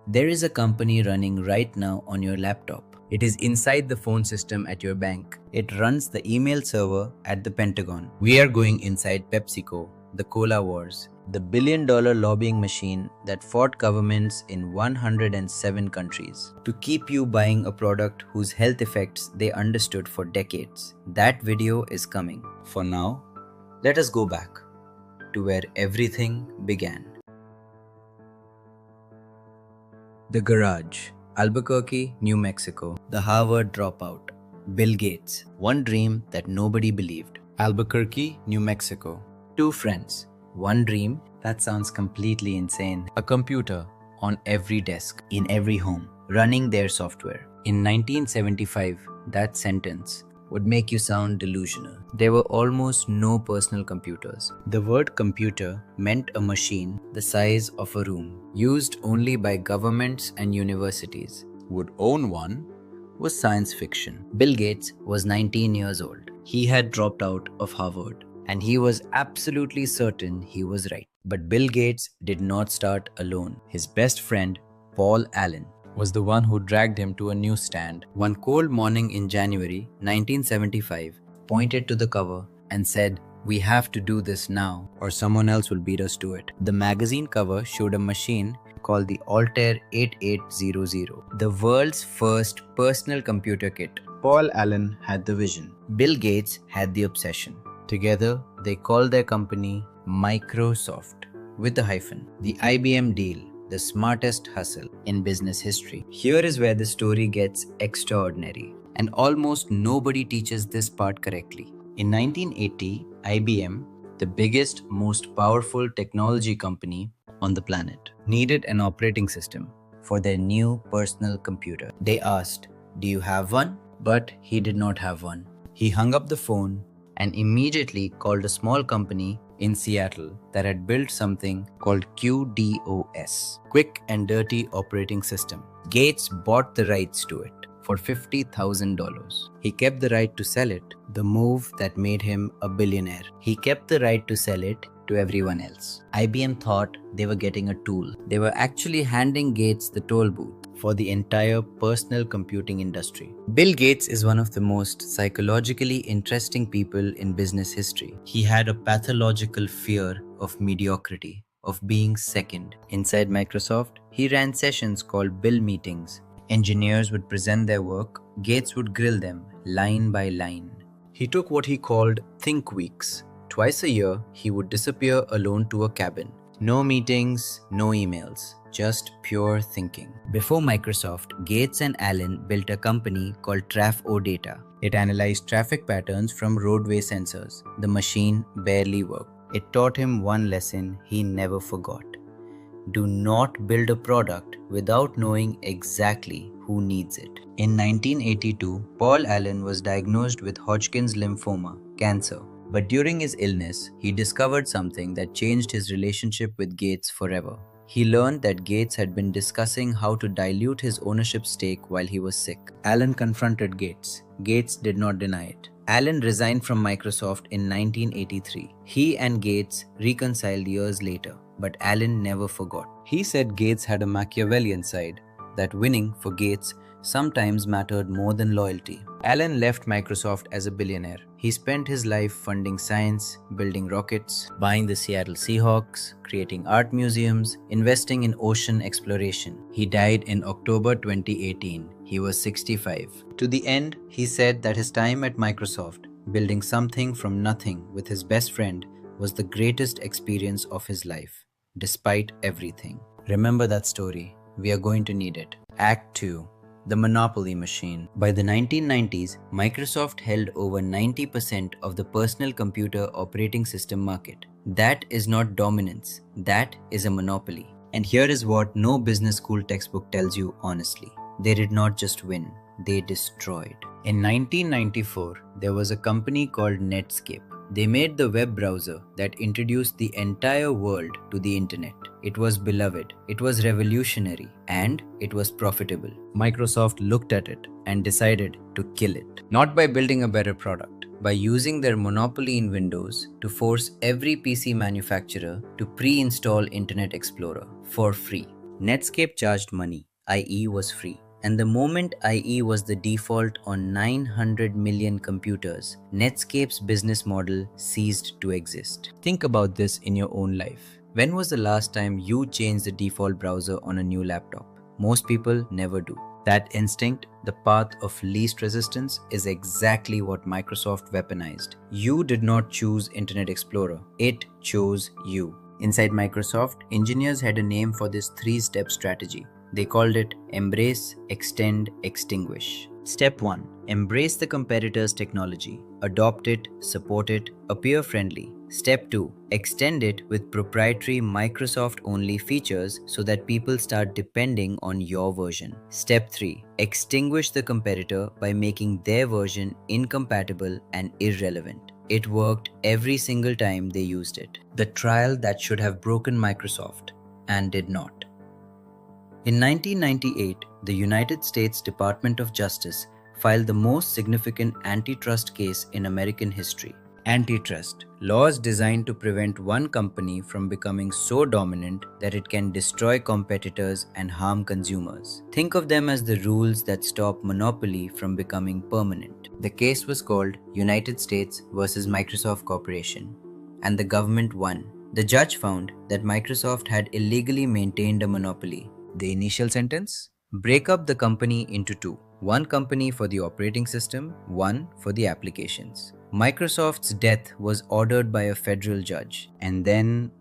There is a company running right now on your laptop. It is inside the phone system at your bank. It runs the email server at the Pentagon. We are going inside PepsiCo, the cola wars, the billion-dollar lobbying machine that fought governments in 107 countries to keep you buying a product whose health effects they understood for decades. That video is coming. For now, let us go back to where everything began. The garage, Albuquerque, New Mexico. The Harvard dropout, Bill Gates. One dream that nobody believed. Albuquerque, New Mexico. Two friends. One dream that sounds completely insane. A computer on every desk, in every home, running their software. In 1975, that sentence would make you sound delusional. There were almost no personal computers. The word computer meant a machine the size of a room, used only by governments and universities. Would own one was science fiction. Bill Gates was 19 years old. He had dropped out of Harvard, and he was absolutely certain he was right. But Bill Gates did not start alone. His best friend, Paul Allen, was the one who dragged him to a newsstand. One cold morning in January 1975, pointed to the cover and said, "We have to do this now or someone else will beat us to it." The magazine cover showed a machine called the Altair 8800, the world's first personal computer kit. Paul Allen had the vision. Bill Gates had the obsession. Together, they called their company Microsoft with a hyphen. The IBM deal, the smartest hustle in business history. Here is where the story gets extraordinary, and almost nobody teaches this part correctly. In 1980, IBM, the biggest, most powerful technology company on the planet, needed an operating system for their new personal computer. They asked, "Do you have one?" But he did not have one. He hung up the phone and immediately called a small company in Seattle that had built something called QDOS, Quick and Dirty Operating System. Gates bought the rights to it for $50,000. He kept the right to sell it, the move that made him a billionaire. He kept the right to sell it to everyone else. IBM thought they were getting a tool. They were actually handing Gates the toll booth for the entire personal computing industry. Bill Gates is one of the most psychologically interesting people in business history. He had a pathological fear of mediocrity, of being second. Inside Microsoft, he ran sessions called Bill meetings. Engineers would present their work. Gates would grill them line by line. He took what he called think weeks. Twice a year, he would disappear alone to a cabin. No meetings, no emails, just pure thinking. Before Microsoft, Gates and Allen built a company called Traf-O-Data. It analyzed traffic patterns from roadway sensors. The machine barely worked. It taught him one lesson he never forgot. Do not build a product without knowing exactly who needs it. In 1982, Paul Allen was diagnosed with Hodgkin's lymphoma, cancer. But during his illness, he discovered something that changed his relationship with Gates forever. He learned that Gates had been discussing how to dilute his ownership stake while he was sick. Allen confronted Gates. Gates did not deny it. Allen resigned from Microsoft in 1983. He and Gates reconciled years later, but Allen never forgot. He said Gates had a Machiavellian side, that winning for Gates sometimes mattered more than loyalty. Allen left Microsoft as a billionaire. He spent his life funding science, building rockets, buying the Seattle Seahawks, creating art museums, investing in ocean exploration. He died in October 2018. He was 65. To the end, he said that his time at Microsoft, building something from nothing with his best friend, was the greatest experience of his life, despite everything. Remember that story. We are going to need it. Act 2. The monopoly machine. By the 1990s, Microsoft held over 90% of the personal computer operating system market. That is not dominance. That is a monopoly. And here is what no business school textbook tells you honestly. They did not just win, they destroyed. In 1994, there was a company called Netscape. They made the web browser that introduced the entire world to the internet. It was beloved, it was revolutionary, and it was profitable. Microsoft looked at it and decided to kill it. Not by building a better product, by using their monopoly in Windows to force every PC manufacturer to pre-install Internet Explorer for free. Netscape charged money, IE was free. And the moment IE was the default on 900 million computers, Netscape's business model ceased to exist. Think about this in your own life. When was the last time you changed the default browser on a new laptop? Most people never do. That instinct, the path of least resistance, is exactly what Microsoft weaponized. You did not choose Internet Explorer, it chose you. Inside Microsoft, engineers had a name for this three-step strategy. They called it Embrace, Extend, Extinguish. Step 1. Embrace the competitor's technology. Adopt it, support it, appear friendly. Step 2. Extend it with proprietary Microsoft-only features so that people start depending on your version. Step 3. Extinguish the competitor by making their version incompatible and irrelevant. It worked every single time they used it. The trial that should have broken Microsoft and did not. In 1998, the United States Department of Justice filed the most significant antitrust case in American history. Antitrust, laws designed to prevent one company from becoming so dominant that it can destroy competitors and harm consumers. Think of them as the rules that stop monopoly from becoming permanent. The case was called United States versus Microsoft Corporation, and the government won. The judge found that Microsoft had illegally maintained a monopoly. The initial sentence? Break up the company into two. One company for the operating system, one for the applications. Microsoft's death was ordered by a federal judge, and then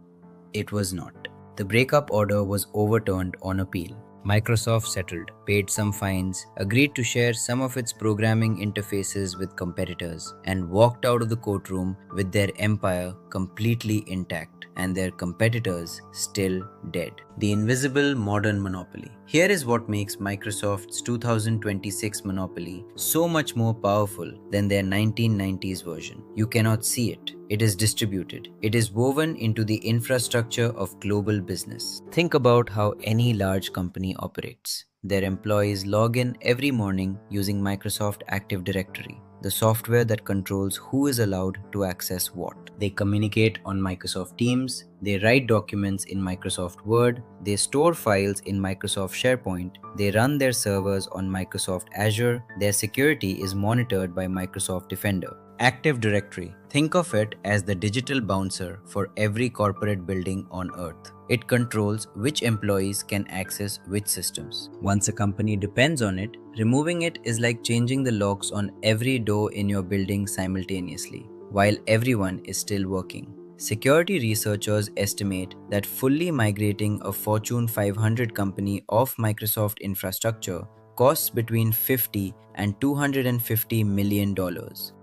it was not. The breakup order was overturned on appeal. Microsoft settled, paid some fines, agreed to share some of its programming interfaces with competitors, and walked out of the courtroom with their empire completely intact and their competitors still dead. The invisible modern monopoly. Here is what makes Microsoft's 2026 monopoly so much more powerful than their 1990s version. You cannot see it. It is distributed. It is woven into the infrastructure of global business. Think about how any large company operates. Their employees log in every morning using Microsoft Active Directory, the software that controls who is allowed to access what. They communicate on Microsoft Teams, they write documents in Microsoft Word, they store files in Microsoft SharePoint, they run their servers on Microsoft Azure, their security is monitored by Microsoft Defender. Active Directory. Think of it as the digital bouncer for every corporate building on earth. It controls which employees can access which systems. Once a company depends on it, removing it is like changing the locks on every door in your building simultaneously, while everyone is still working. Security researchers estimate that fully migrating a Fortune 500 company off Microsoft infrastructure costs between $50 and $250 million.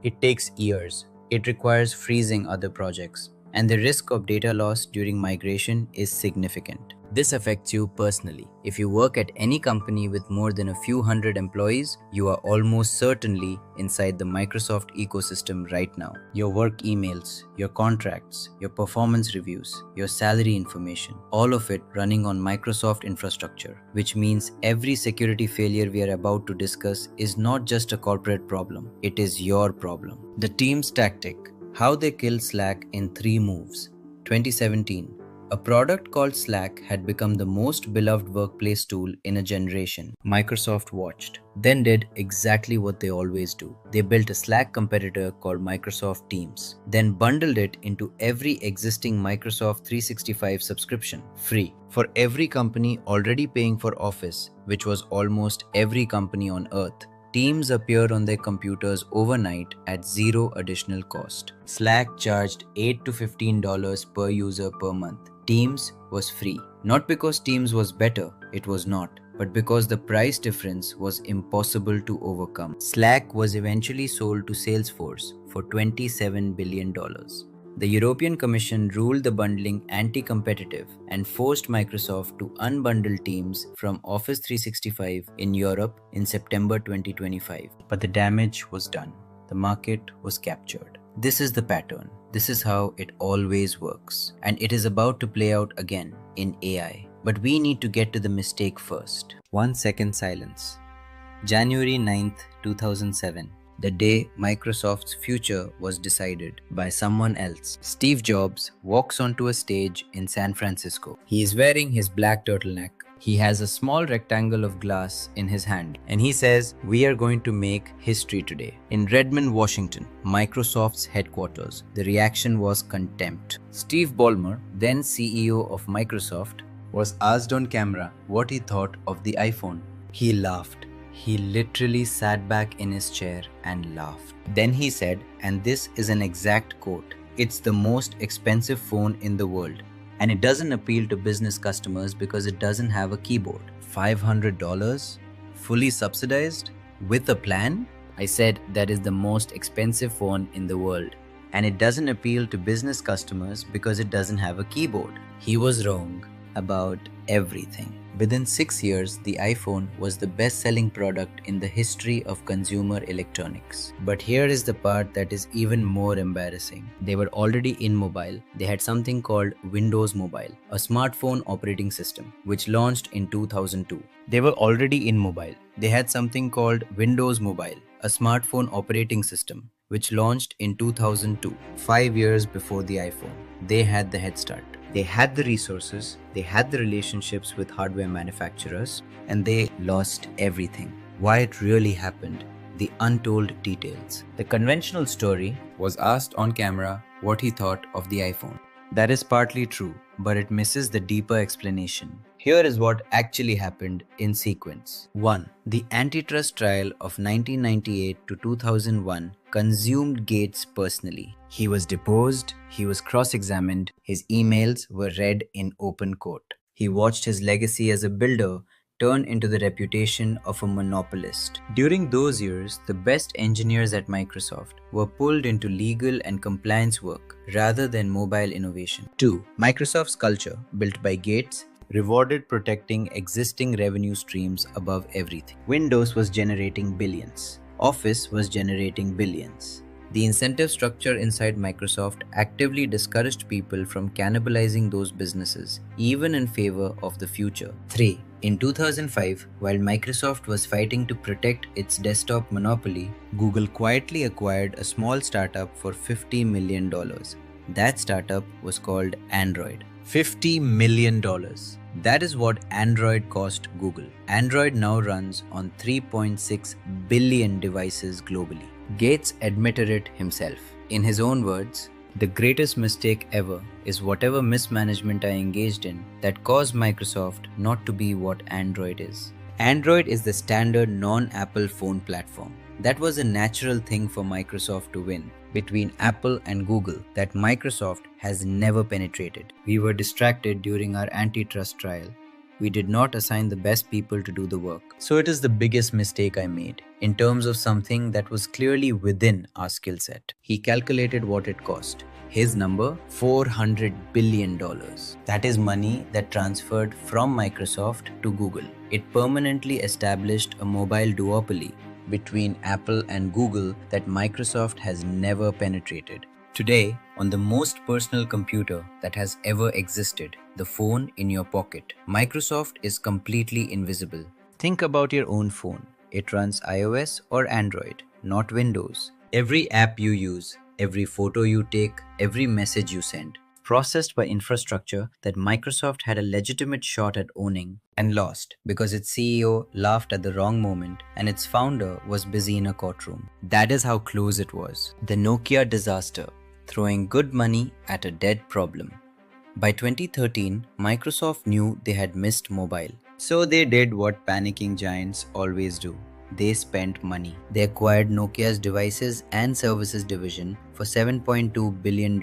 It takes years. It requires freezing other projects, and the risk of data loss during migration is significant. This affects you personally. If you work at any company with more than a few hundred employees, you are almost certainly inside the Microsoft ecosystem right now. Your work emails, your contracts, your performance reviews, your salary information, all of it running on Microsoft infrastructure, which means every security failure we are about to discuss is not just a corporate problem, it is your problem. The team's tactic. How they killed Slack in 3 moves. 2017. A product called Slack had become the most beloved workplace tool in a generation. Microsoft watched, then did exactly what they always do. They built a Slack competitor called Microsoft Teams, then bundled it into every existing Microsoft 365 subscription, free. For every company already paying for Office, which was almost every company on earth, Teams appeared on their computers overnight at zero additional cost. Slack charged $8 to $15 per user per month. Teams was free. Not because Teams was better, it was not, but because the price difference was impossible to overcome. Slack was eventually sold to Salesforce for $27 billion. The European Commission ruled the bundling anti-competitive and forced Microsoft to unbundle Teams from Office 365 in Europe in September 2025. But the damage was done. The market was captured. This is the pattern. This is how it always works. And it is about to play out again in AI. But we need to get to the mistake first. 1 second silence. January 9th, 2007. The day Microsoft's future was decided by someone else. Steve Jobs walks onto a stage in San Francisco. He is wearing his black turtleneck, He has a small rectangle of glass in his hand and he says, "We are going to make history today." In Redmond, Washington, Microsoft's headquarters, the reaction was contempt. Steve Ballmer, then CEO of Microsoft, was asked on camera what he thought of the iPhone. He laughed. He literally sat back in his chair and laughed. Then he said, and this is an exact quote, "It's the most expensive phone in the world. And it doesn't appeal to business customers because it doesn't have a keyboard. $500? Fully subsidized? With a plan?" I said, "That is the most expensive phone in the world. And it doesn't appeal to business customers because it doesn't have a keyboard." He was wrong about everything. Within 6 years, the iPhone was the best-selling product in the history of consumer electronics. But here is the part that is even more embarrassing. They were already in mobile. They had something called Windows Mobile, a smartphone operating system, which launched in 2002. They were already in mobile. They had something called Windows Mobile, a smartphone operating system, which launched in 2002, 5 years before the iPhone. They had the head start. They had the resources, they had the relationships with hardware manufacturers, and they lost everything. Why it really happened, the untold details. The conventional story was asked on camera what he thought of the iPhone. That is partly true, but it misses the deeper explanation. Here is what actually happened in sequence. 1. The antitrust trial of 1998 to 2001 consumed Gates personally. He was deposed, he was cross-examined, his emails were read in open court. He watched his legacy as a builder turn into the reputation of a monopolist. During those years, the best engineers at Microsoft were pulled into legal and compliance work rather than mobile innovation. 2. Microsoft's culture, built by Gates, rewarded protecting existing revenue streams above everything. Windows was generating billions. Office was generating billions. The incentive structure inside Microsoft actively discouraged people from cannibalizing those businesses, even in favor of the future. 3. In 2005, while Microsoft was fighting to protect its desktop monopoly, Google quietly acquired a small startup for $50 million. That startup was called Android. $50 million. That is what Android cost Google. Android now runs on 3.6 billion devices globally. Gates admitted it himself. In his own words, "The greatest mistake ever is whatever mismanagement I engaged in that caused Microsoft not to be what Android is." Android is the standard non-Apple phone platform. That was a natural thing for Microsoft to win between Apple and Google that Microsoft has never penetrated. We were distracted during our antitrust trial. We did not assign the best people to do the work. So it is the biggest mistake I made in terms of something that was clearly within our skill set. He calculated what it cost. His number, $400 billion. That is money that transferred from Microsoft to Google. It permanently established a mobile duopoly between Apple and Google that Microsoft has never penetrated. Today, on the most personal computer that has ever existed, the phone in your pocket, Microsoft is completely invisible. Think about your own phone. It runs iOS or Android, not Windows. Every app you use, every photo you take, every message you send, processed by infrastructure that Microsoft had a legitimate shot at owning and lost because its CEO laughed at the wrong moment and its founder was busy in a courtroom. That is how close it was. The Nokia disaster, throwing good money at a dead problem. By 2013, Microsoft knew they had missed mobile. So they did what panicking giants always do. They spent money. They acquired Nokia's devices and services division for $7.2 billion.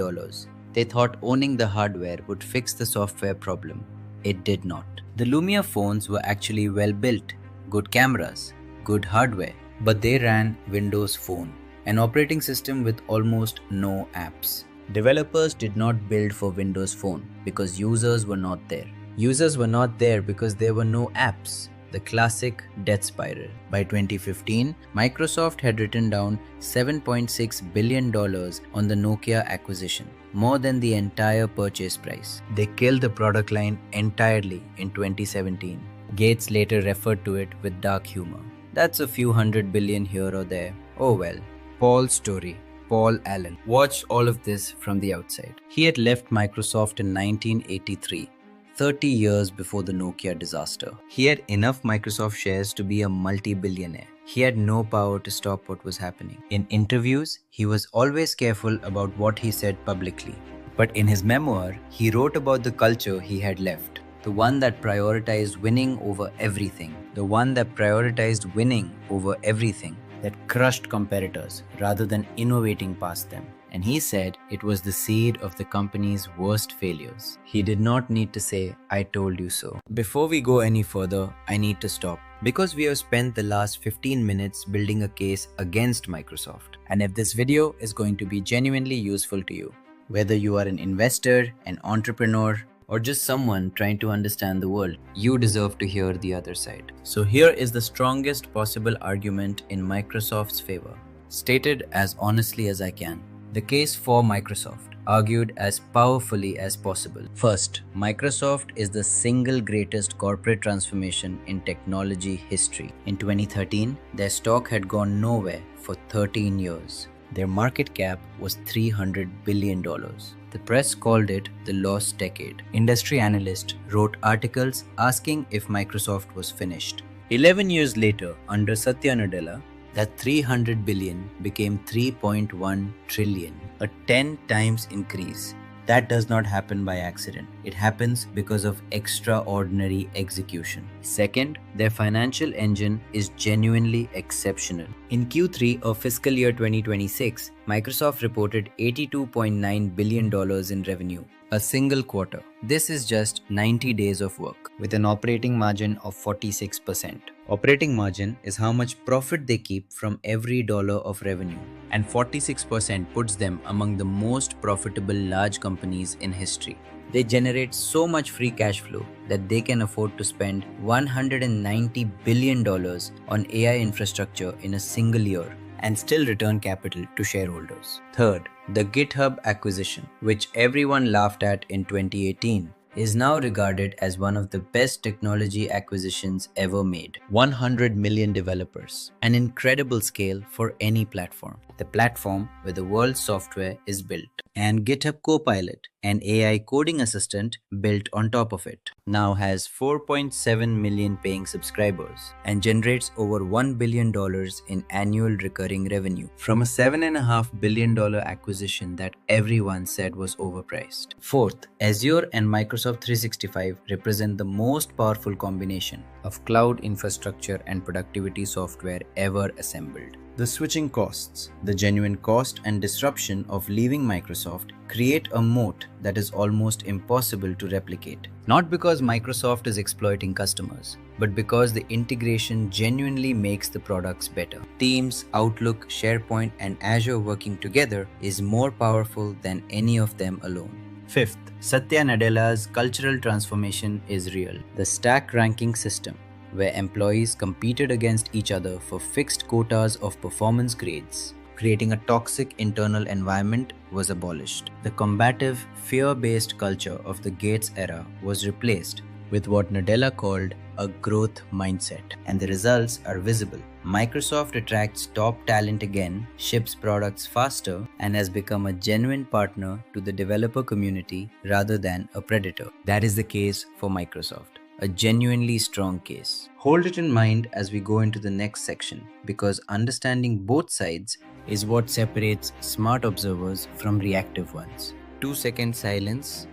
They thought owning the hardware would fix the software problem. It did not. The Lumia phones were actually well built, good cameras, good hardware, but they ran Windows Phone, an operating system with almost no apps. Developers did not build for Windows Phone because users were not there. Users were not there because there were no apps. The classic death spiral. By 2015, Microsoft had written down $7.6 billion on the Nokia acquisition, more than the entire purchase price. They killed the product line entirely in 2017. Gates later referred to it with dark humor. That's a few $100 billion here or there. Oh well. Paul's story. Paul Allen watched all of this from the outside. He had left Microsoft in 1983. 30 years before the Nokia disaster. He had enough Microsoft shares to be a multi-billionaire. He had no power to stop what was happening. In interviews, he was always careful about what he said publicly. But in his memoir, he wrote about the culture he had left. The one that prioritized winning over everything. The one that prioritized winning over everything. That crushed competitors rather than innovating past them. And he said it was the seed of the company's worst failures. He did not need to say, "I told you so." Before we go any further, I need to stop. Because we have spent the last 15 minutes building a case against Microsoft. And if this video is going to be genuinely useful to you, whether you are an investor, an entrepreneur, or just someone trying to understand the world, you deserve to hear the other side. So here is the strongest possible argument in Microsoft's favor, stated as honestly as I can. The case for Microsoft, argued as powerfully as possible. First, Microsoft is the single greatest corporate transformation in technology history. In 2013, their stock had gone nowhere for 13 years. Their market cap was $300 billion. The press called it the lost decade. Industry analysts wrote articles asking if Microsoft was finished. 11 years later, under Satya Nadella, that 300 billion became 3.1 trillion, a 10 times increase. That does not happen by accident. It happens because of extraordinary execution. Second, their financial engine is genuinely exceptional. In Q3 of fiscal year 2026, Microsoft reported $82.9 billion in revenue, a single quarter. This is just 90 days of work, with an operating margin of 46%. Operating margin is how much profit they keep from every dollar of revenue, and 46% puts them among the most profitable large companies in history. They generate so much free cash flow that they can afford to spend $190 billion on AI infrastructure in a single year and still return capital to shareholders. Third, the GitHub acquisition, which everyone laughed at in 2018, is now regarded as one of the best technology acquisitions ever made. 100 million developers, an incredible scale for any platform. The platform where the world's software is built. And GitHub Copilot, an AI coding assistant built on top of it, now has 4.7 million paying subscribers and generates over $1 billion in annual recurring revenue from a $7.5 billion acquisition that everyone said was overpriced. Fourth, Azure and Microsoft 365 represent the most powerful combination of cloud infrastructure and productivity software ever assembled. The switching costs, the genuine cost and disruption of leaving Microsoft create a moat that is almost impossible to replicate. Not because Microsoft is exploiting customers, but because the integration genuinely makes the products better. Teams, Outlook, SharePoint, and Azure working together is more powerful than any of them alone. Fifth, Satya Nadella's cultural transformation is real. The stack ranking system, where employees competed against each other for fixed quotas of performance grades, creating a toxic internal environment, was abolished. The combative, fear-based culture of the Gates era was replaced with what Nadella called a growth mindset, and the results are visible. Microsoft attracts top talent again, ships products faster, and has become a genuine partner to the developer community rather than a predator. That is the case for Microsoft. A genuinely strong case. Hold it in mind as we go into the next section, because understanding both sides is what separates smart observers from reactive ones. 2-second silence.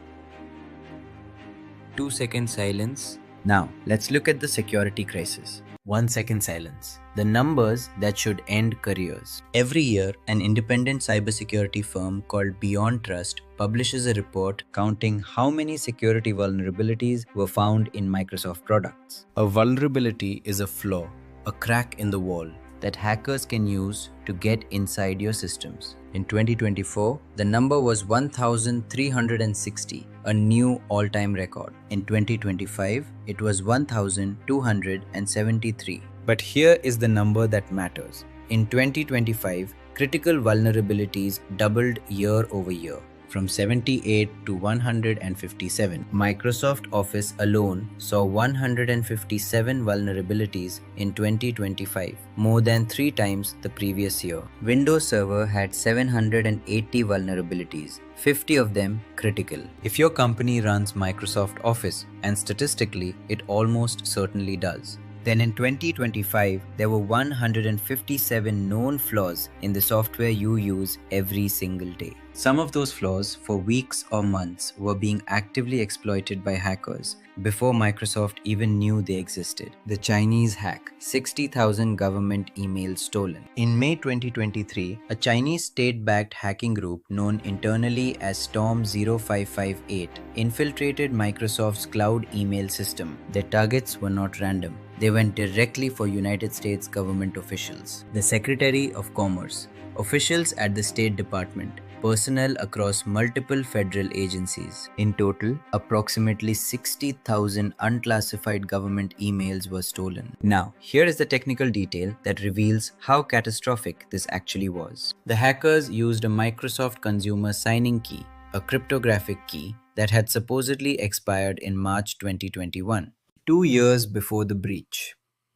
2-second silence. Now, let's look at the security crisis. 1-second silence. The numbers that should end careers. Every year, an independent cybersecurity firm called Beyond Trust publishes a report counting how many security vulnerabilities were found in Microsoft products. A vulnerability is a flaw, a crack in the wall that hackers can use to get inside your systems. In 2024, the number was 1,360, a new all-time record. In 2025, it was 1,273. But here is the number that matters. In 2025, critical vulnerabilities doubled year over year, from 78 to 157. Microsoft Office alone saw 157 vulnerabilities in 2025, more than 3 times the previous year. Windows Server had 780 vulnerabilities, 50 of them critical. If your company runs Microsoft Office, and statistically it almost certainly does, then in 2025, there were 157 known flaws in the software you use every single day. Some of those flaws, for weeks or months, were being actively exploited by hackers before Microsoft even knew they existed. The Chinese hack: 60,000 government emails stolen. In May 2023, a Chinese state-backed hacking group known internally as Storm 0558 infiltrated Microsoft's cloud email system. Their targets were not random. They went directly for United States government officials, the Secretary of Commerce, officials at the State Department, personnel across multiple federal agencies. In total, approximately 60,000 unclassified government emails were stolen. Now, here is the technical detail that reveals how catastrophic this actually was. The hackers used a Microsoft consumer signing key, a cryptographic key that had supposedly expired in March 2021. 2 years before the breach,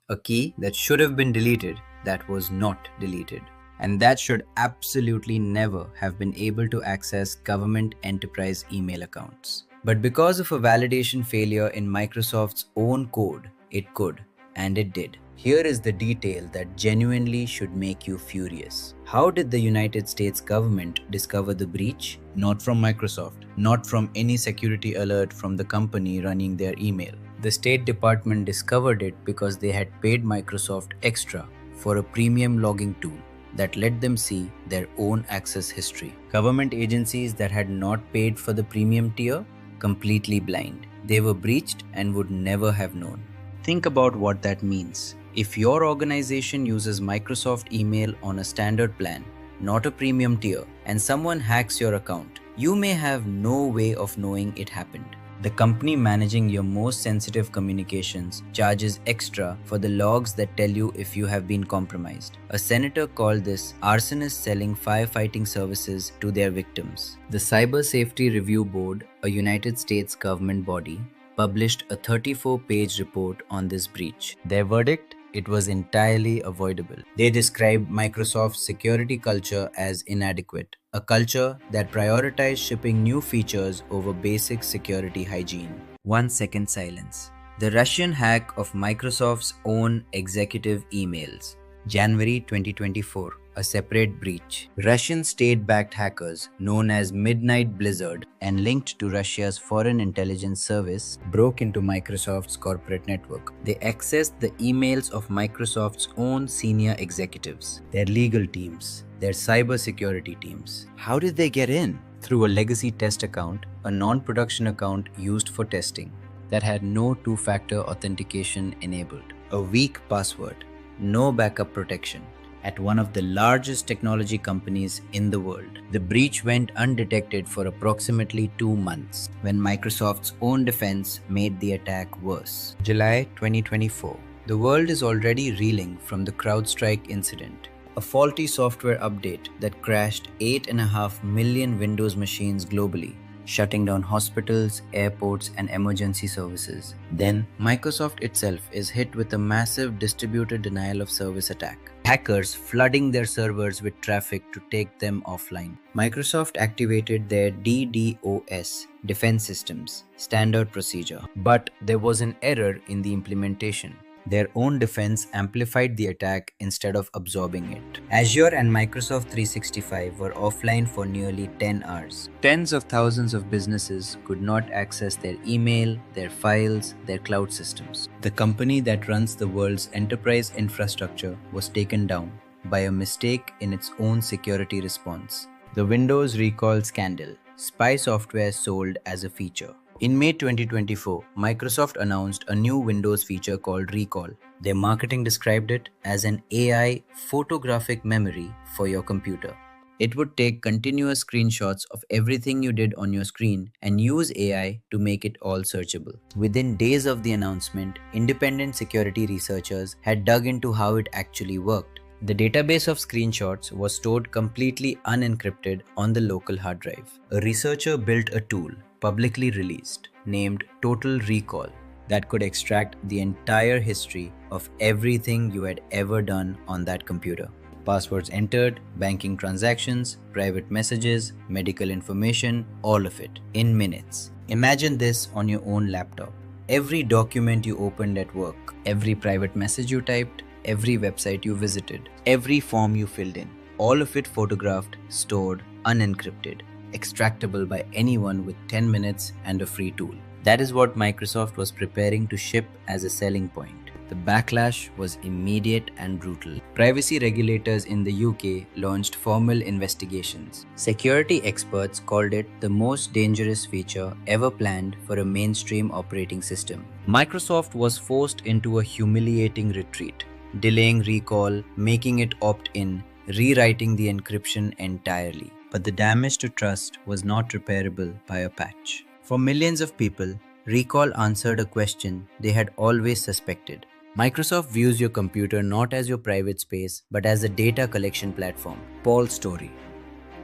a key that should have been deleted that was not deleted, and that should absolutely never have been able to access government enterprise email accounts. But because of a validation failure in Microsoft's own code, it could, and it did. Here is the detail that genuinely should make you furious. How did the United States government discover the breach? Not from Microsoft, not from any security alert from the company running their email. The State Department discovered it because they had paid Microsoft extra for a premium logging tool that let them see their own access history. Government agencies that had not paid for the premium tier, completely blind. They were breached and would never have known. Think about what that means. If your organization uses Microsoft email on a standard plan, not a premium tier, and someone hacks your account, you may have no way of knowing it happened. The company managing your most sensitive communications charges extra for the logs that tell you if you have been compromised. A senator called this arsonists selling firefighting services to their victims. The Cyber Safety Review Board, a United States government body, published a 34-page report on this breach. Their verdict? It was entirely avoidable. They described Microsoft's security culture as inadequate, a culture that prioritized shipping new features over basic security hygiene. 1 second silence. The Russian hack of Microsoft's own executive emails. January 2024. A separate breach. Russian state-backed hackers known as Midnight Blizzard and linked to Russia's Foreign Intelligence Service broke into Microsoft's corporate network. They accessed the emails of Microsoft's own senior executives, their legal teams, their cybersecurity teams. How did they get in? Through a legacy test account, a non-production account used for testing that had no two-factor authentication enabled, a weak password, no backup protection, at one of the largest technology companies in the world. The breach went undetected for approximately 2 months, when Microsoft's own defense made the attack worse. July 2024. The world is already reeling from the CrowdStrike incident, a faulty software update that crashed 8.5 million Windows machines globally, shutting down hospitals, airports, and emergency services. Then, Microsoft itself is hit with a massive distributed denial of service attack. Hackers flooding their servers with traffic to take them offline. Microsoft activated their DDoS, Defense Systems, standard procedure. But there was an error in the implementation. Their own defense amplified the attack instead of absorbing it. Azure and Microsoft 365 were offline for nearly 10 hours. Tens of thousands of businesses could not access their email, their files, their cloud systems. The company that runs the world's enterprise infrastructure was taken down by a mistake in its own security response. The Windows recall scandal. Spy software sold as a feature. In May 2024, Microsoft announced a new Windows feature called Recall. Their marketing described it as an AI photographic memory for your computer. It would take continuous screenshots of everything you did on your screen and use AI to make it all searchable. Within days of the announcement, independent security researchers had dug into how it actually worked. The database of screenshots was stored completely unencrypted on the local hard drive. A researcher built a tool, publicly released, named Total Recall, that could extract the entire history of everything you had ever done on that computer. Passwords entered, banking transactions, private messages, medical information, all of it, in minutes. Imagine this on your own laptop. Every document you opened at work, every private message you typed, every website you visited, every form you filled in, all of it photographed, stored, unencrypted, extractable by anyone with 10 minutes and a free tool. That is what Microsoft was preparing to ship as a selling point. The backlash was immediate and brutal. Privacy regulators in the UK launched formal investigations. Security experts called it the most dangerous feature ever planned for a mainstream operating system. Microsoft was forced into a humiliating retreat, delaying recall, making it opt-in, rewriting the encryption entirely. But the damage to trust was not repairable by a patch. For millions of people, recall answered a question they had always suspected. Microsoft views your computer not as your private space, but as a data collection platform. Paul's story.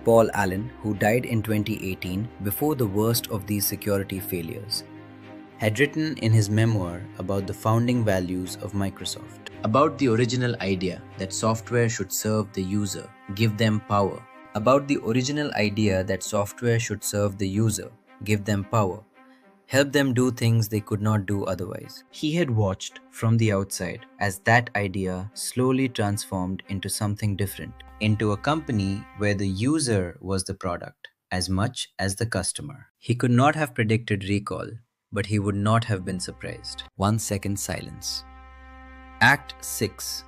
Paul Allen, who died in 2018 before the worst of these security failures, had written in his memoir about the founding values of Microsoft, about the original idea that software should serve the user, give them power, about the original idea that software should serve the user, give them power, help them do things they could not do otherwise. He had watched from the outside as that idea slowly transformed into something different, into a company where the user was the product as much as the customer. He could not have predicted recall, but he would not have been surprised. 1 second silence. Act 6.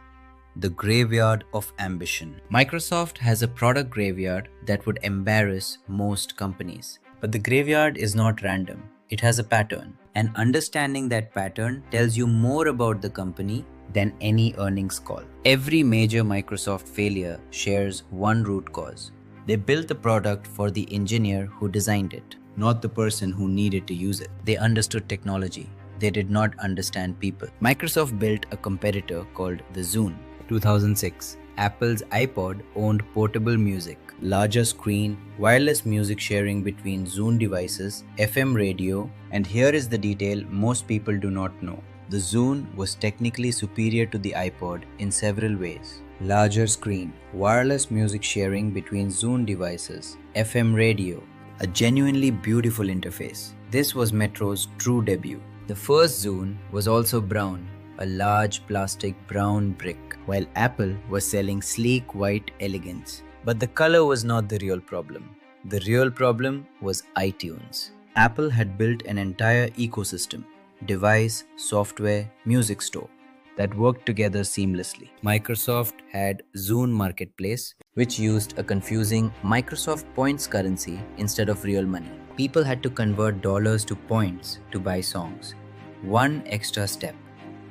The Graveyard of Ambition. Microsoft has a product graveyard that would embarrass most companies. But the graveyard is not random. It has a pattern. And understanding that pattern tells you more about the company than any earnings call. Every major Microsoft failure shares one root cause. They built the product for the engineer who designed it, not the person who needed to use it. They understood technology. They did not understand people. Microsoft built a competitor called the Zune. 2006, Apple's iPod owned portable music, larger screen, wireless music sharing between Zune devices, FM radio, and here is the detail most people do not know. The Zune was technically superior to the iPod in several ways. Larger screen, wireless music sharing between Zune devices, FM radio, a genuinely beautiful interface. This was Metro's true debut. The first Zune was also brown, a large plastic brown brick, while Apple was selling sleek white elegance. But the color was not the real problem. The real problem was iTunes. Apple had built an entire ecosystem, device, software, music store, that worked together seamlessly. Microsoft had Zune Marketplace, which used a confusing Microsoft points currency instead of real money. People had to convert dollars to points to buy songs. One extra step.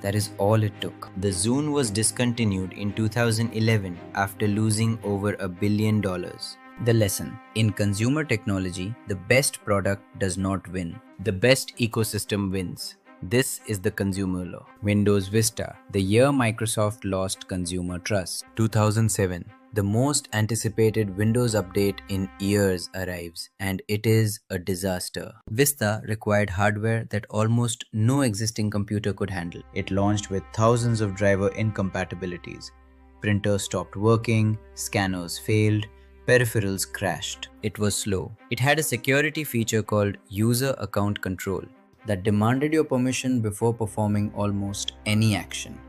That is all it took. The Zune was discontinued in 2011 after losing over $1 billion. The lesson: in consumer technology, the best product does not win. The best ecosystem wins. This is the consumer law. Windows Vista, the year Microsoft lost consumer trust. 2007, the most anticipated Windows update in years arrives, and it is a disaster. Vista required hardware that almost no existing computer could handle. It launched with thousands of driver incompatibilities. Printers stopped working, scanners failed, peripherals crashed. It was slow. It had a security feature called User Account Control that demanded your permission before performing almost any action,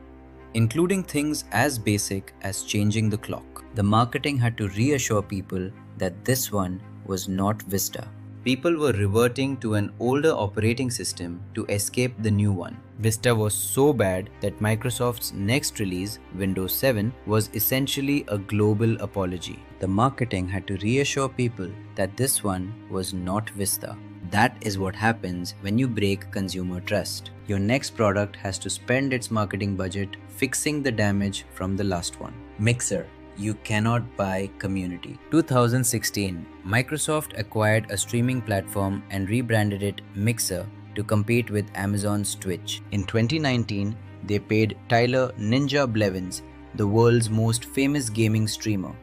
including things as basic as changing the clock. The marketing had to reassure people that this one was not Vista. People were reverting to an older operating system to escape the new one. Vista was so bad that Microsoft's next release, Windows 7, was essentially a global apology. The marketing had to reassure people that this one was not Vista. That is what happens when you break consumer trust. Your next product has to spend its marketing budget fixing the damage from the last one. Mixer. You cannot buy community. 2016, Microsoft acquired a streaming platform and rebranded it Mixer to compete with Amazon's Twitch. In 2019, they paid Tyler Ninja Blevins the world's most famous gaming streamer,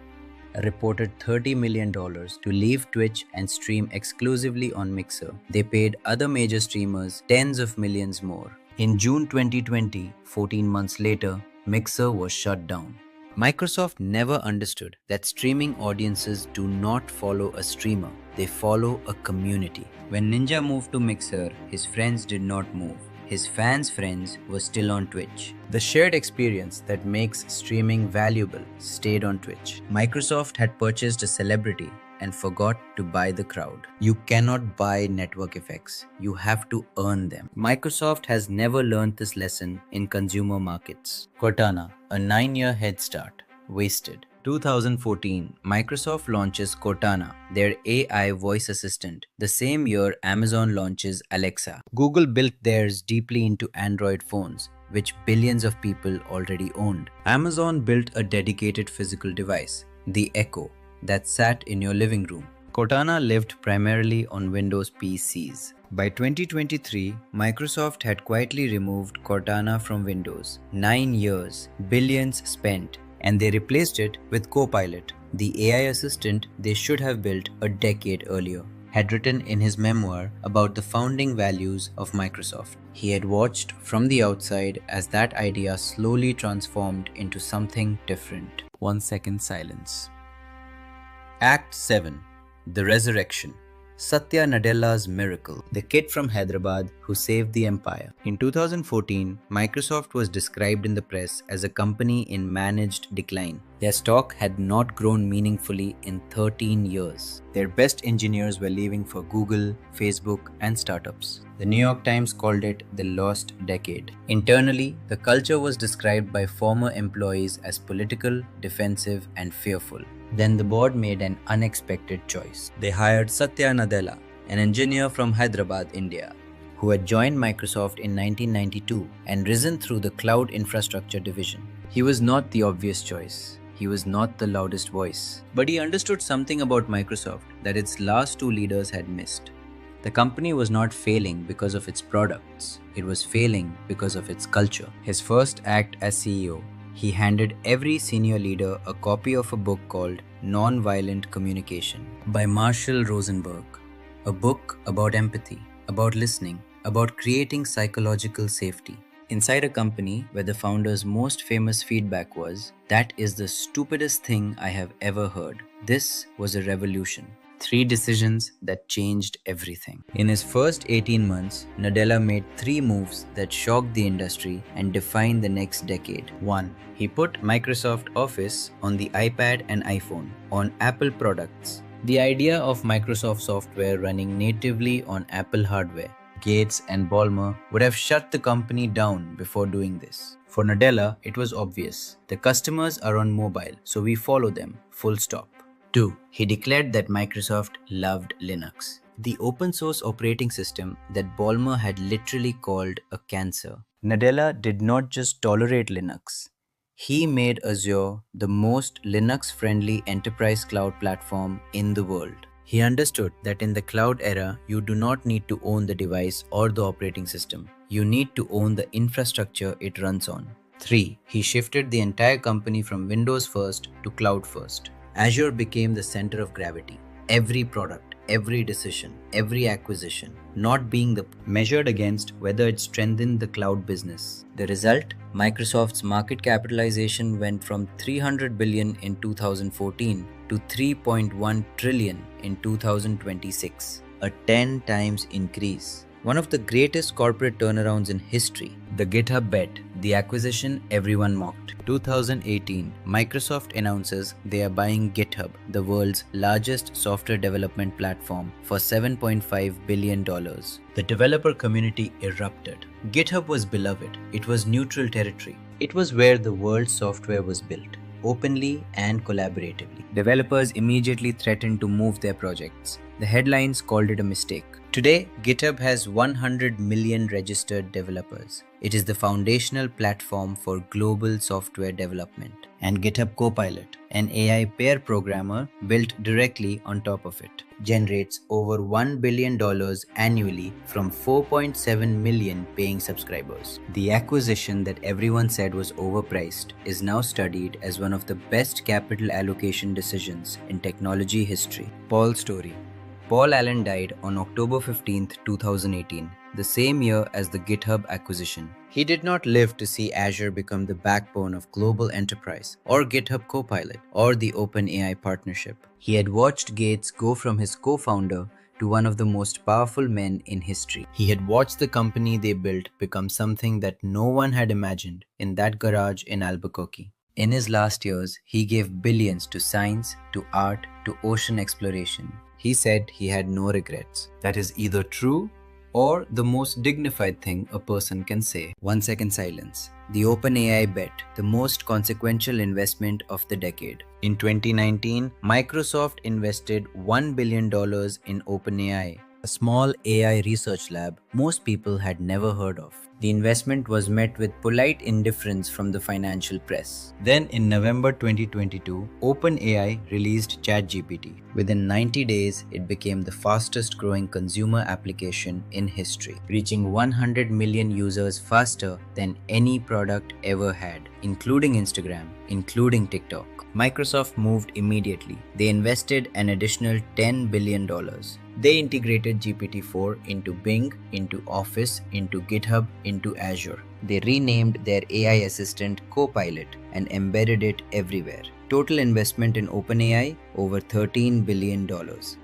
reported $30 million to leave Twitch and stream exclusively on Mixer. They paid other major streamers tens of millions more. In June 2020, 14 months later, Mixer was shut down. Microsoft never understood that streaming audiences do not follow a streamer, they follow a community. When Ninja moved to Mixer, his friends did not move. His fans' friends were still on Twitch. The shared experience that makes streaming valuable stayed on Twitch. Microsoft had purchased a celebrity and forgot to buy the crowd. You cannot buy network effects. You have to earn them. Microsoft has never learned this lesson in consumer markets. Cortana, a 9-year head start, wasted. 2014, Microsoft launches Cortana, their AI voice assistant. The same year, Amazon launches Alexa. Google built theirs deeply into Android phones, which billions of people already owned. Amazon built a dedicated physical device, the Echo, that sat in your living room. Cortana lived primarily on Windows PCs. By 2023, Microsoft had quietly removed Cortana from Windows. 9 years, billions spent, and they replaced it with Copilot, the AI assistant they should have built a decade earlier. Had written in his memoir about the founding values of Microsoft. He had watched from the outside as that idea slowly transformed into something different. 1 second silence. Act 7. The Resurrection. Satya Nadella's miracle, the kid from Hyderabad who saved the empire. In 2014, Microsoft was described in the press as a company in managed decline. Their stock had not grown meaningfully in 13 years. Their best engineers were leaving for Google, Facebook, and startups. The New York Times called it the lost decade. Internally, the culture was described by former employees as political, defensive, and fearful. Then the board made an unexpected choice. They hired Satya Nadella, an engineer from Hyderabad, India, who had joined Microsoft in 1992 and risen through the cloud infrastructure division. He was not the obvious choice. He was not the loudest voice. But he understood something about Microsoft that its last two leaders had missed. The company was not failing because of its products. It was failing because of its culture. His first act as CEO, he handed every senior leader a copy of a book called Non-Violent Communication by Marshall Rosenberg, a book about empathy, about listening, about creating psychological safety. Inside a company where the founder's most famous feedback was, "That is the stupidest thing I have ever heard." This was a revolution. 3 decisions that changed everything. In his first 18 months, Nadella made 3 moves that shocked the industry and defined the next decade. 1. He put Microsoft Office on the iPad and iPhone, on Apple products. The idea of Microsoft software running natively on Apple hardware. Gates and Ballmer would have shut the company down before doing this. For Nadella, it was obvious. The customers are on mobile, so we follow them, full stop. 2. He declared that Microsoft loved Linux, the open source operating system that Ballmer had literally called a cancer. Nadella did not just tolerate Linux. He made Azure the most Linux-friendly enterprise cloud platform in the world. He understood that in the cloud era, you do not need to own the device or the operating system. You need to own the infrastructure it runs on. 3. He shifted the entire company from Windows first to cloud first. Azure became the center of gravity. Every product, every decision, every acquisition, not being the measured against whether it strengthened the cloud business. The result? Microsoft's market capitalization went from $300 billion in 2014 to $3.1 trillion in 2026, a 10 times increase. One of the greatest corporate turnarounds in history. The GitHub bet, the acquisition everyone mocked. 2018, Microsoft announces they are buying GitHub, the world's largest software development platform, for $7.5 billion. The developer community erupted. GitHub was beloved. It was neutral territory. It was where the world's software was built, openly and collaboratively. Developers immediately threatened to move their projects. The headlines called it a mistake. Today, GitHub has 100 million registered developers. It is the foundational platform for global software development. And GitHub Copilot, an AI pair programmer built directly on top of it, generates over $1 billion annually from 4.7 million paying subscribers. The acquisition that everyone said was overpriced is now studied as one of the best capital allocation decisions in technology history. Paul's story. Paul Allen died on October 15, 2018, the same year as the GitHub acquisition. He did not live to see Azure become the backbone of global enterprise, or GitHub Copilot, or the OpenAI partnership. He had watched Gates go from his co-founder to one of the most powerful men in history. He had watched the company they built become something that no one had imagined in that garage in Albuquerque. In his last years, he gave billions to science, to art, to ocean exploration. He said he had no regrets. That is either true or the most dignified thing a person can say. 1 second silence. The OpenAI bet, the most consequential investment of the decade. In 2019, Microsoft invested $1 billion in OpenAI, a small AI research lab most people had never heard of. The investment was met with polite indifference from the financial press. Then in November 2022, OpenAI released ChatGPT. Within 90 days, it became the fastest growing consumer application in history, reaching 100 million users faster than any product ever had, including Instagram, including TikTok. Microsoft moved immediately. They invested an additional $10 billion. They integrated GPT-4 into Bing, into Office, into GitHub, into Azure. They renamed their AI assistant Copilot and embedded it everywhere. Total investment in OpenAI, over $13 billion.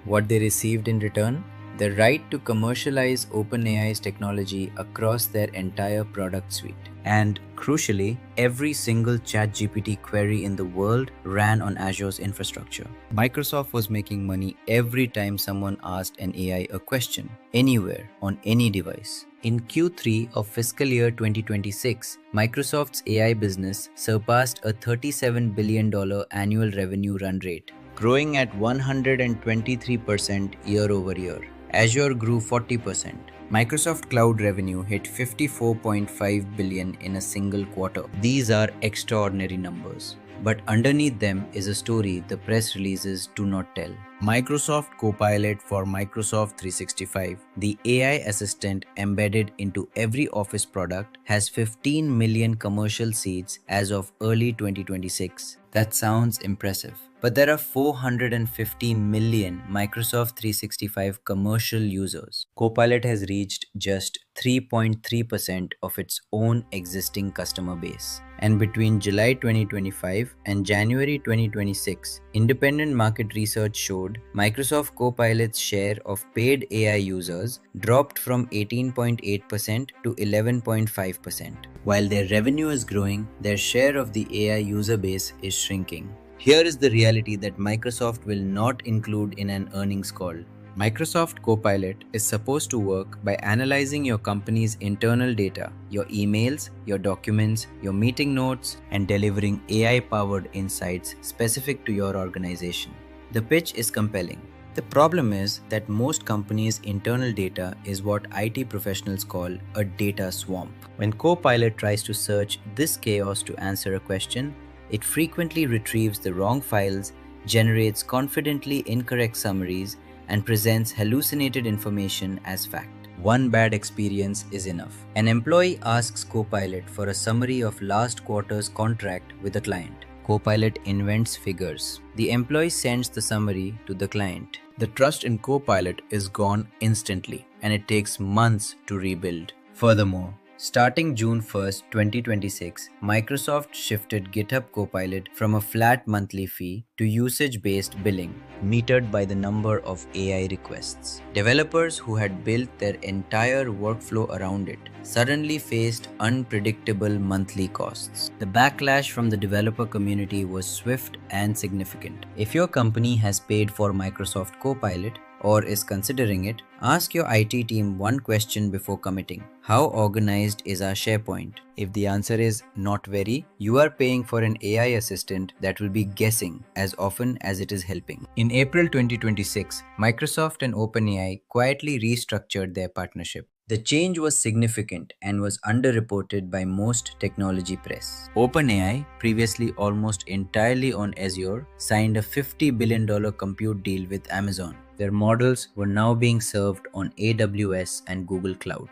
What they received in return? The right to commercialize OpenAI's technology across their entire product suite. And crucially, every single ChatGPT query in the world ran on Azure's infrastructure. Microsoft was making money every time someone asked an AI a question, anywhere, on any device. In Q3 of fiscal year 2026, Microsoft's AI business surpassed a $37 billion annual revenue run rate, growing at 123% year over year. Azure grew 40%. Microsoft Cloud revenue hit $54.5 billion in a single quarter. These are extraordinary numbers. But underneath them is a story the press releases do not tell. Microsoft Copilot for Microsoft 365, the AI assistant embedded into every Office product, has 15 million commercial seats as of early 2026. That sounds impressive. But there are 450 million Microsoft 365 commercial users. Copilot has reached just 3.3% of its own existing customer base. And between July 2025 and January 2026, independent market research showed Microsoft Copilot's share of paid AI users dropped from 18.8% to 11.5%. While their revenue is growing, their share of the AI user base is shrinking. Here is the reality that Microsoft will not include in an earnings call. Microsoft Copilot is supposed to work by analyzing your company's internal data, your emails, your documents, your meeting notes, and delivering AI-powered insights specific to your organization. The pitch is compelling. The problem is that most companies' internal data is what IT professionals call a data swamp. When Copilot tries to search this chaos to answer a question, it frequently retrieves the wrong files, generates confidently incorrect summaries, and presents hallucinated information as fact. One bad experience is enough. An employee asks Copilot for a summary of last quarter's contract with a client. Copilot invents figures. The employee sends the summary to the client. The trust in Copilot is gone instantly, and it takes months to rebuild. Furthermore, starting June 1st, 2026, Microsoft shifted GitHub Copilot from a flat monthly fee to usage-based billing, metered by the number of AI requests. Developers who had built their entire workflow around it suddenly faced unpredictable monthly costs. The backlash from the developer community was swift and significant. If your company has paid for Microsoft Copilot, or is considering it, ask your IT team one question before committing. How organized is our SharePoint? If the answer is not very, you are paying for an AI assistant that will be guessing as often as it is helping. In April 2026, Microsoft and OpenAI quietly restructured their partnership. The change was significant and was underreported by most technology press. OpenAI, previously almost entirely on Azure, signed a $50 billion compute deal with Amazon. Their models were now being served on AWS and Google Cloud.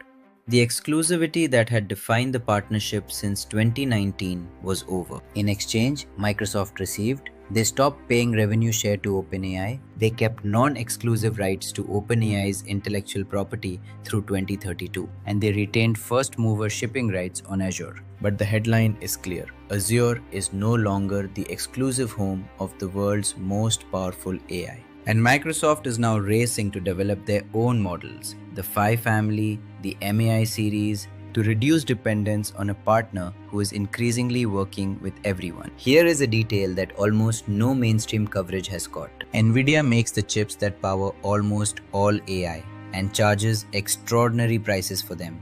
The exclusivity that had defined the partnership since 2019 was over. In exchange, Microsoft received: they stopped paying revenue share to OpenAI, they kept non-exclusive rights to OpenAI's intellectual property through 2032, and they retained first-mover shipping rights on Azure. But the headline is clear: Azure is no longer the exclusive home of the world's most powerful AI. And Microsoft is now racing to develop their own models, the Phi family, the MAI series, to reduce dependence on a partner who is increasingly working with everyone. Here is a detail that almost no mainstream coverage has caught. NVIDIA makes the chips that power almost all AI and charges extraordinary prices for them.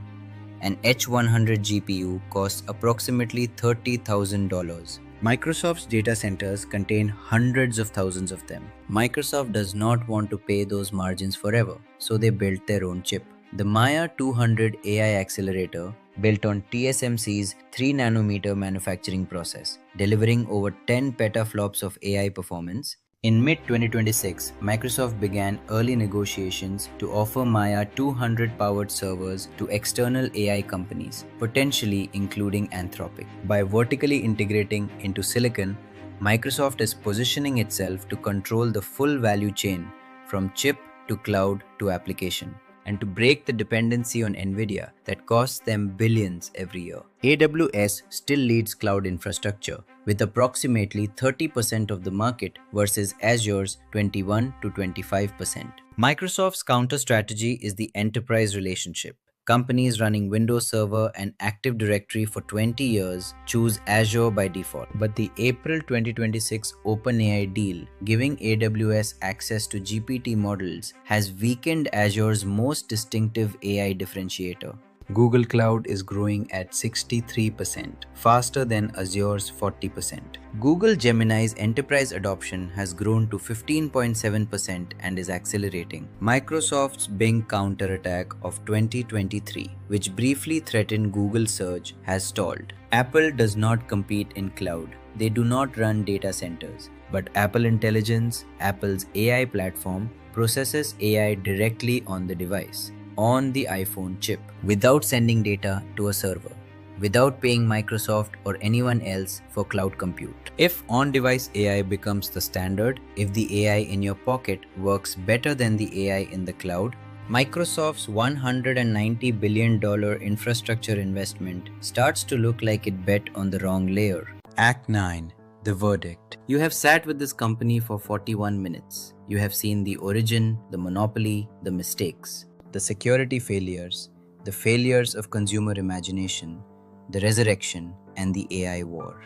An H100 GPU costs approximately $30,000. Microsoft's data centers contain hundreds of thousands of them. Microsoft does not want to pay those margins forever, so they built their own chip. The Maya 200 AI accelerator, built on TSMC's 3nm manufacturing process, delivering over 10 petaflops of AI performance. In mid-2026, Microsoft began early negotiations to offer Maya 200 powered servers to external AI companies, potentially including Anthropic. By vertically integrating into silicon, Microsoft is positioning itself to control the full value chain from chip to cloud to application, and to break the dependency on NVIDIA that costs them billions every year. AWS still leads cloud infrastructure, with approximately 30% of the market versus Azure's 21 to 25%. Microsoft's counter strategy is the enterprise relationship. Companies running Windows Server and Active Directory for 20 years choose Azure by default. But the April 2026 OpenAI deal, giving AWS access to GPT models, has weakened Azure's most distinctive AI differentiator. Google Cloud is growing at 63%, faster than Azure's 40%. Google Gemini's enterprise adoption has grown to 15.7% and is accelerating. Microsoft's Bing counterattack of 2023, which briefly threatened Google search, has stalled. Apple does not compete in cloud. They do not run data centers. But Apple Intelligence, Apple's AI platform, processes AI directly on the device, on the iPhone chip, without sending data to a server, without paying Microsoft or anyone else for cloud compute. If on-device AI becomes the standard, if the AI in your pocket works better than the AI in the cloud, Microsoft's $190 billion infrastructure investment starts to look like it bet on the wrong layer. Act 9. The verdict. You have sat with this company for 41 minutes. You have seen the origin, the monopoly, the mistakes, the security failures, the failures of consumer imagination, the resurrection, and the AI war.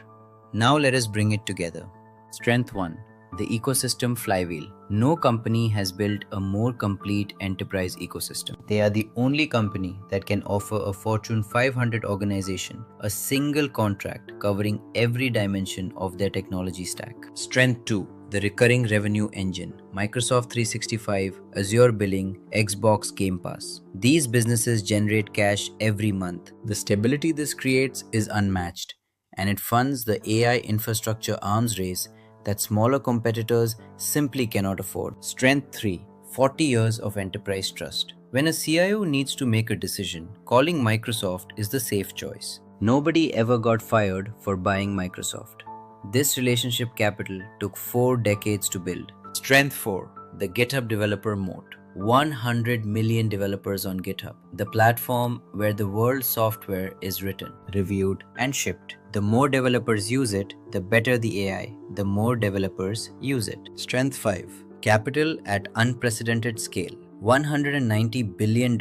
Now let us bring it together. Strength 1. The ecosystem flywheel. No company has built a more complete enterprise ecosystem. They are the only company that can offer a Fortune 500 organization a single contract covering every dimension of their technology stack. Strength 2. The recurring revenue engine. Microsoft 365, Azure Billing, Xbox Game Pass. These businesses generate cash every month. The stability this creates is unmatched, and it funds the AI infrastructure arms race that smaller competitors simply cannot afford. Strength 3. 40 years of enterprise trust. When a CIO needs to make a decision, calling Microsoft is the safe choice. Nobody ever got fired for buying Microsoft. This relationship capital took 4 decades to build. Strength 4. The GitHub developer moat. 100 million developers on GitHub, the platform where the world's software is written, reviewed, and shipped. The more developers use it, the better the AI. The more developers use it. Strength 5. Capital at unprecedented scale. $190 billion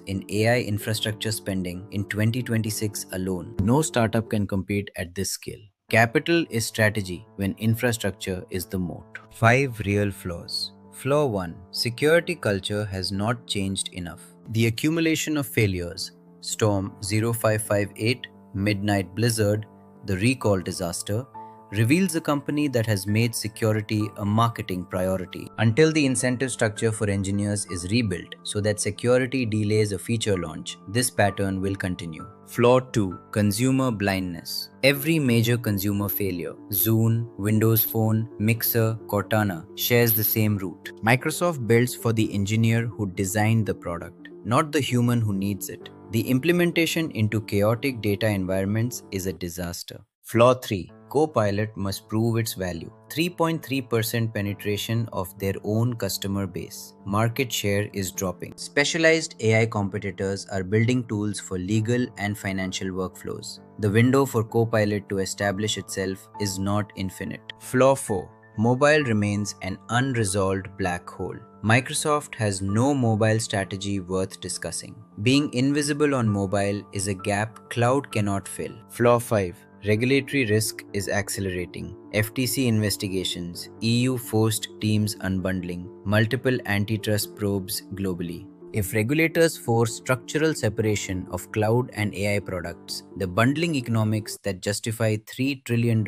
in AI infrastructure spending in 2026 alone. No startup can compete at this scale. Capital is strategy when infrastructure is the moat. 5 real flaws. Flaw 1. Security culture has not changed enough. The accumulation of failures, Storm 0558, Midnight Blizzard, the recall disaster, reveals a company that has made security a marketing priority until the incentive structure for engineers is rebuilt so that security delays a feature launch. This pattern will continue. Flaw 2. Consumer blindness. Every major consumer failure, Zune, Windows Phone, Mixer, Cortana, shares the same root. Microsoft builds for the engineer who designed the product, not the human who needs it. The implementation into chaotic data environments is a disaster. Flaw 3. Copilot must prove its value. 3.3% penetration of their own customer base. Market share is dropping. Specialized AI competitors are building tools for legal and financial workflows. The window for Copilot to establish itself is not infinite. Flaw 4. Mobile remains an unresolved black hole. Microsoft has no mobile strategy worth discussing. Being invisible on mobile is a gap cloud cannot fill. Flaw 5. Regulatory risk is accelerating. FTC investigations, EU forced Teams unbundling, multiple antitrust probes globally. If regulators force structural separation of cloud and AI products, the bundling economics that justify $3 trillion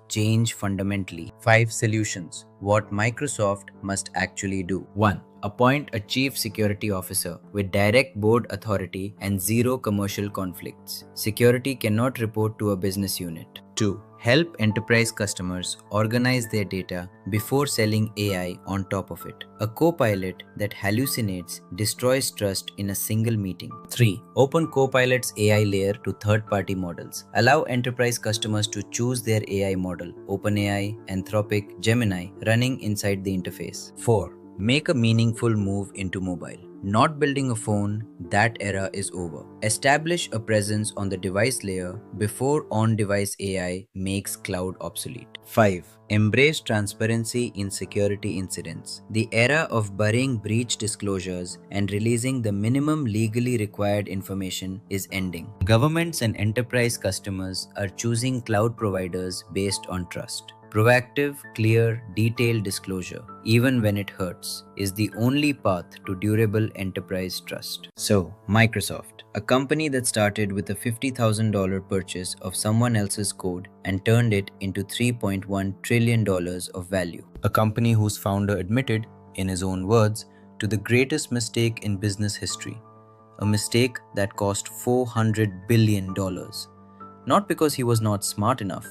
change fundamentally. 5 solutions. What Microsoft must actually do. 1. Appoint a chief security officer with direct board authority and zero commercial conflicts. Security cannot report to a business unit. 2. Help enterprise customers organize their data before selling AI on top of it. A copilot that hallucinates destroys trust in a single meeting. 3. Open Copilot's AI layer to third-party models. Allow enterprise customers to choose their AI model, OpenAI, Anthropic, Gemini, running inside the interface. 4. Make a meaningful move into mobile. Not building a phone, that era is over. Establish a presence on the device layer before on-device AI makes cloud obsolete. 5. Embrace transparency in security incidents. The era of burying breach disclosures and releasing the minimum legally required information is ending. Governments and enterprise customers are choosing cloud providers based on trust. Proactive, clear, detailed disclosure, even when it hurts, is the only path to durable enterprise trust. So, Microsoft, a company that started with a $50,000 purchase of someone else's code and turned it into $3.1 trillion of value. A company whose founder admitted, in his own words, to the greatest mistake in business history. A mistake that cost $400 billion. Not because he was not smart enough,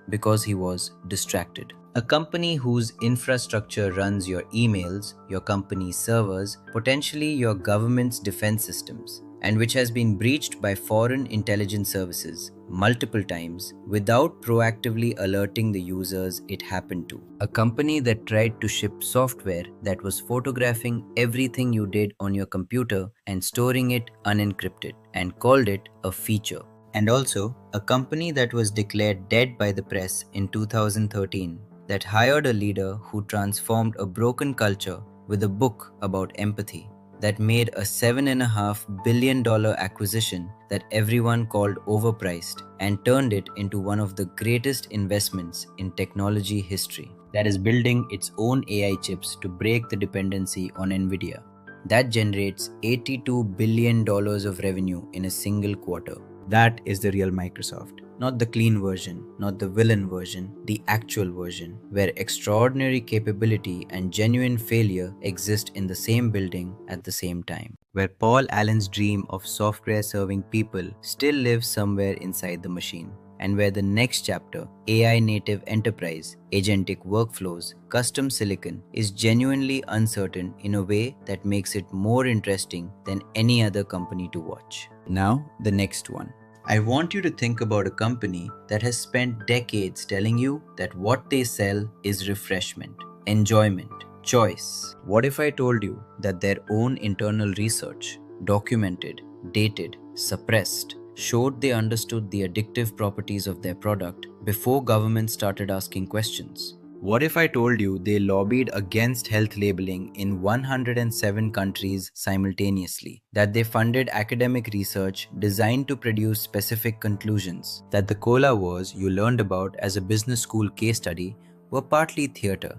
because he was distracted. A company whose infrastructure runs your emails, your company's servers, potentially your government's defense systems, and which has been breached by foreign intelligence services multiple times without proactively alerting the users it happened to. A company that tried to ship software that was photographing everything you did on your computer and storing it unencrypted and called it a feature. And also, a company that was declared dead by the press in 2013 that hired a leader who transformed a broken culture with a book about empathy that made a $7.5 billion acquisition that everyone called overpriced and turned it into one of the greatest investments in technology history, that is building its own AI chips to break the dependency on Nvidia. That generates $82 billion of revenue in a single quarter. That is the real Microsoft. Not the clean version, not the villain version, the actual version, where extraordinary capability and genuine failure exist in the same building at the same time. Where Paul Allen's dream of software serving people still lives somewhere inside the machine. And where the next chapter, AI native enterprise, agentic workflows, custom silicon, is genuinely uncertain in a way that makes it more interesting than any other company to watch. Now, the next one. I want you to think about a company that has spent decades telling you that what they sell is refreshment, enjoyment, choice. What if I told you that their own internal research, documented, dated, suppressed, showed they understood the addictive properties of their product before governments started asking questions? What if I told you they lobbied against health labeling in 107 countries simultaneously, that they funded academic research designed to produce specific conclusions, that the cola wars you learned about as a business school case study were partly theater,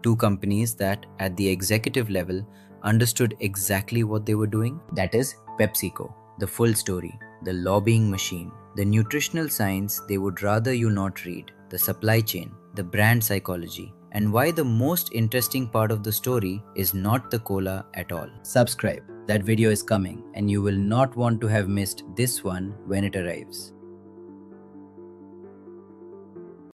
Two companies that, at the executive level, understood exactly what they were doing. That is PepsiCo, the full story, the lobbying machine, the nutritional science they would rather you not read, the supply chain, the brand psychology, and why the most interesting part of the story is not the cola at all. Subscribe. That video is coming and you will not want to have missed this one when it arrives.